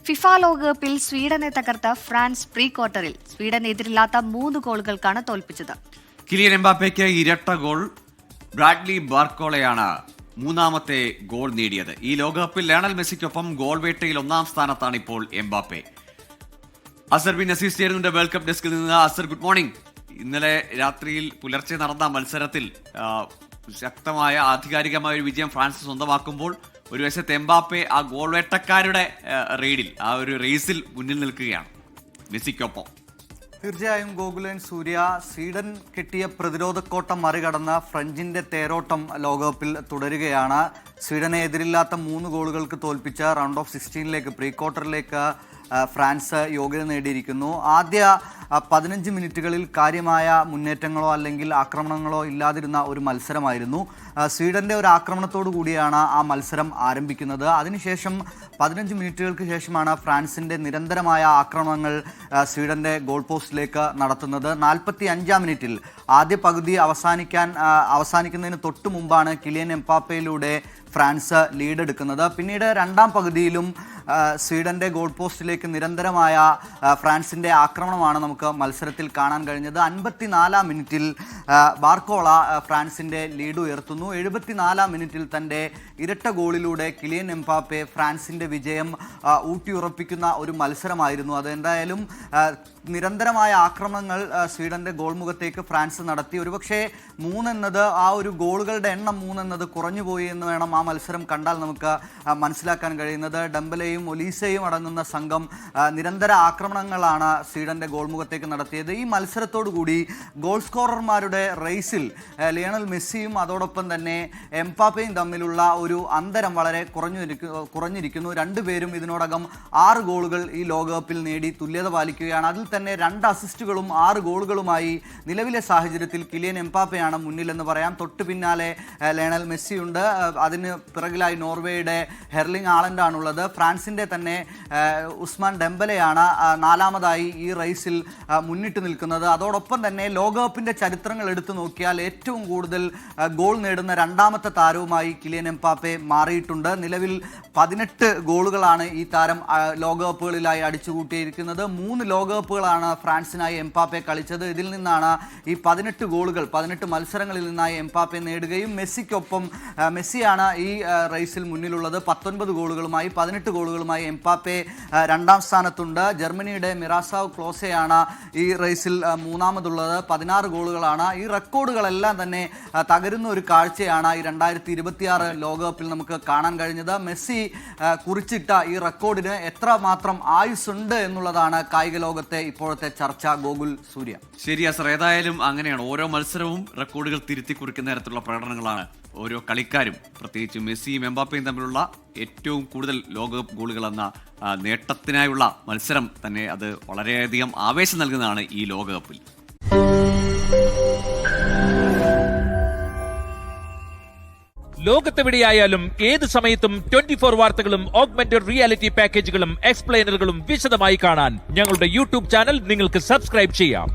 FIFA ലോകകപ്പിൽ സ്വീഡനെ തകർത്ത France pre ക്വാർട്ടറിൽ സ്വീഡനെതിരില്ലാത്ത 3 ഗോളുകൾക്കാണ് തോൽപ്പിച്ചത്. കിലിയൻ എംബാപ്പയ്ക്ക് ഇരട്ട ഗോൾ. ബ്രാഡ്ലി ബാർക്കോളയാണ് മൂന്നാമത്തെ ഗോൾ നേടിയത്. ഈ ലോകകപ്പിൽ ലയണൽ മെസ്സിക്കൊപ്പം ഗോൾ വേട്ടയിൽ 1-ാം സ്ഥാനത്താണ് ഇപ്പോൾ എംബാപ്പെ. അസർ ബിൻ നസീസ് ചേരുന്നുണ്ട് വേൾഡ് കപ്പ് ഡെസ്കിൽ നിന്ന്. അസർ, ഗുഡ് മോർണിംഗ്. ഇന്നലെ രാത്രിയിൽ പുലർച്ചെ നടന്ന മത്സരത്തിൽ ശക്തമായ ആധികാരികമായ ഒരു വിജയം ഫ്രാൻസ് സ്വന്തമാക്കുമ്പോൾ ഒരു വശത്ത് എംബാപ്പെ ആ ഗോൾ വേട്ടക്കാരുടെ റെയ്ഡിൽ ആ ഒരു റേസിൽ മുന്നിൽ നിൽക്കുകയാണ് മെസ്സിക്കൊപ്പം. തീർച്ചയായും ഗോകുലൻ സൂര്യ, സ്വീഡൻ കെട്ടിയ പ്രതിരോധക്കോട്ടം മറികടന്ന ഫ്രഞ്ചിന്റെ തേരോട്ടം ലോകകപ്പിൽ തുടരുകയാണ്. സ്വീഡനെ എതിരില്ലാത്ത 3 ഗോളുകൾക്ക് തോൽപ്പിച്ച റൗണ്ട് ഓഫ് 16ലേക്ക് പ്രീ ക്വാർട്ടറിലേക്ക് ഫ്രാൻസ് യോഗ്യത നേടിയിരിക്കുന്നു. ആദ്യ 15 മിനിറ്റുകളിൽ കാര്യമായ മുന്നേറ്റങ്ങളോ അല്ലെങ്കിൽ ആക്രമണങ്ങളോ ഇല്ലാതിരുന്ന ഒരു മത്സരമായിരുന്നു. സ്വീഡന്റെ ഒരു ആക്രമണത്തോടു കൂടിയാണ് ആ മത്സരം ആരംഭിക്കുന്നത്. അതിനുശേഷം 15 മിനിറ്റുകൾക്ക് ശേഷമാണ് ഫ്രാൻസിന്റെ നിരന്തരമായ ആക്രമണങ്ങൾ സ്വീഡന്റെ ഗോൾ പോസ്റ്റിലേക്ക് നടത്തുന്നത്. 45-ാം മിനിറ്റിൽ ആദ്യ പകുതി അവസാനിക്കുന്നതിന് തൊട്ടു മുമ്പാണ് കിലിയൻ എംബാപ്പയിലൂടെ ഫ്രാൻസ് ലീഡ് എടുക്കുന്നത്. പിന്നീട് രണ്ടാം പകുതിയിലും സ്വീഡന്റെ ഗോൾ പോസ്റ്റിലേക്ക് നിരന്തരമായ ഫ്രാൻസിന്റെ ആക്രമണമാണ് നമുക്ക് മത്സരത്തിൽ കാണാൻ കഴിഞ്ഞത്. 54-ാം മിനിറ്റിൽ ബാർക്കോള ഫ്രാൻസിന്റെ ലീഡ് ഉയർത്തുന്നു. 74-ാം മിനിറ്റിൽ തൻ്റെ ഇരട്ട ഗോളിലൂടെ കിലിയൻ എംബാപ്പെ ഫ്രാൻസിന്റെ വിജയം ഊട്ടിയുറപ്പിക്കുന്ന ഒരു മത്സരമായിരുന്നു അത്. എന്തായാലും നിരന്തരമായ ആക്രമണങ്ങൾ സ്വീഡന്റെ ഗോൾ മുഖത്തേക്ക് ഫ്രാൻസ് നടത്തി. ഒരുപക്ഷെ 3 എന്നത് ആ ഒരു ഗോളുകളുടെ എണ്ണം 3 എന്നത് കുറഞ്ഞുപോയി എന്ന് വേണം ആ മത്സരം കണ്ടാൽ നമുക്ക് മനസ്സിലാക്കാൻ കഴിയുന്നത്. ഡെംബലയും ഒലീസയും അടങ്ങുന്ന സംഘം നിരന്തര ആക്രമണങ്ങളാണ് സ്വീഡന്റെ ഗോൾ മുഖത്തേക്ക് നടത്തിയത്. ഈ മത്സരത്തോടു കൂടി ഗോൾ സ്കോറർമാരുടെ റേസിൽ ലയണൽ മെസ്സിയും അതോടൊപ്പം തന്നെ എംബാപ്പയും തമ്മിലുള്ള ഒരു അന്തരം വളരെ കുറഞ്ഞിരിക്കുന്നു. രണ്ടുപേരും ഇതിനോടകം 6 ഗോളുകൾ ഈ ലോകകപ്പിൽ നേടി തുല്യത പാലിക്കുകയാണ്. അതിൽ തന്നെ 2 അസിസ്റ്റുകളും 6 ഗോളുകളുമായി നിലവിലെ സാഹചര്യത്തിൽ കിലിയൻ എംബാപ്പയാണ് മുന്നിലെന്ന് പറയാം. തൊട്ടു പിന്നാലെ ലയണൽ മെസ്സിയുണ്ട്. അതിന് പിറകിലായി നോർവേയുടെ ഹെർലിംഗ് ഹാലൻഡാണുള്ളത്. ഫ്രാൻസിന്റെ തന്നെ ഉസ്മാൻ ഡെംബലയാണ് 4ാമതായി ഈ റേസിൽ മുന്നിട്ട് നിൽക്കുന്നത്. അതോടൊപ്പം തന്നെ ലോകകപ്പിന്റെ ചരിത്രങ്ങൾ എടുത്തു നോക്കിയാൽ ഏറ്റവും കൂടുതൽ ഗോൾ നേടുന്ന 2ാമത്തെ താരവുമായി കിലിയൻ എംബാപ്പെ മാറിയിട്ടുണ്ട്. നിലവിൽ 18 ഗോളുകളാണ് ഈ താരം ലോകകപ്പുകളിലായി അടിച്ചുകൂട്ടിയിരിക്കുന്നത്. 3 ലോകകപ്പുകളാണ് ഫ്രാൻസിനായി എംബാപ്പെ കളിച്ചത്. ഇതിൽ നിന്നാണ് ഈ 18 ഗോളുകൾ 18 മത്സരങ്ങളിൽ നിന്നായി എംബാപ്പെ നേടുകയും മെസ്സിയാണ് ഈ റേസിൽ മുന്നിലുള്ളത് 19 ഗോളുകളുമായി. 18 ഗോളുകളുമായി എംബാപ്പെ 2ാം സ്ഥാനത്തുണ്ട്. ജർമ്മനിയുടെ മിറാസാവ് ക്ലോസയാണ് ഈ റേസിൽ 3ാമതുള്ളത്, 16 ഗോളുകളാണ്. ഈ റെക്കോർഡുകളെല്ലാം തന്നെ തകരുന്ന ഒരു കാഴ്ചയാണ് ഈ 2026 ലോകകപ്പിൽ നമുക്ക് കാണാൻ കഴിഞ്ഞത്. മെസ്സി കുറിച്ചിട്ട ഈ റെക്കോർഡിന് എത്രമാത്രം ആയുസ്സുണ്ട് എന്നുള്ളതാണ് കായിക ലോകത്തെ ഇപ്പോഴത്തെ ചർച്ച. ഗോകുൽ സൂര്യ. ശരി അസർ, ഏതായാലും അങ്ങനെയാണ്. ഓരോ മത്സരവും റെക്കോർഡുകൾ തിരുത്തി കുറിക്കുന്ന തരത്തിലുള്ള പ്രകടനങ്ങളാണ് ഓരോ കളിക്കാരും, പ്രത്യേകിച്ച് മെസ്സിയും എംബാപ്പയും തമ്മിലുള്ള ഏറ്റവും കൂടുതൽ ലോകകപ്പ് ഗോളുകൾ എന്ന നേട്ടത്തിനായുള്ള മത്സരം തന്നെ അത് വളരെയധികം ആവേശം നൽകുന്നതാണ് ഈ ലോകകപ്പിൽ. ലോകത്തെവിടെയായാലും ഏത് സമയത്തും 24 വാർത്തകളും ഓഗ്മെന്റഡ് റിയാലിറ്റി പാക്കേജുകളും എക്സ്പ്ലെയിനറുകളും വിശദമായി കാണാൻ ഞങ്ങളുടെ യൂട്യൂബ് ചാനൽ നിങ്ങൾക്ക് സബ്സ്ക്രൈബ് ചെയ്യാം.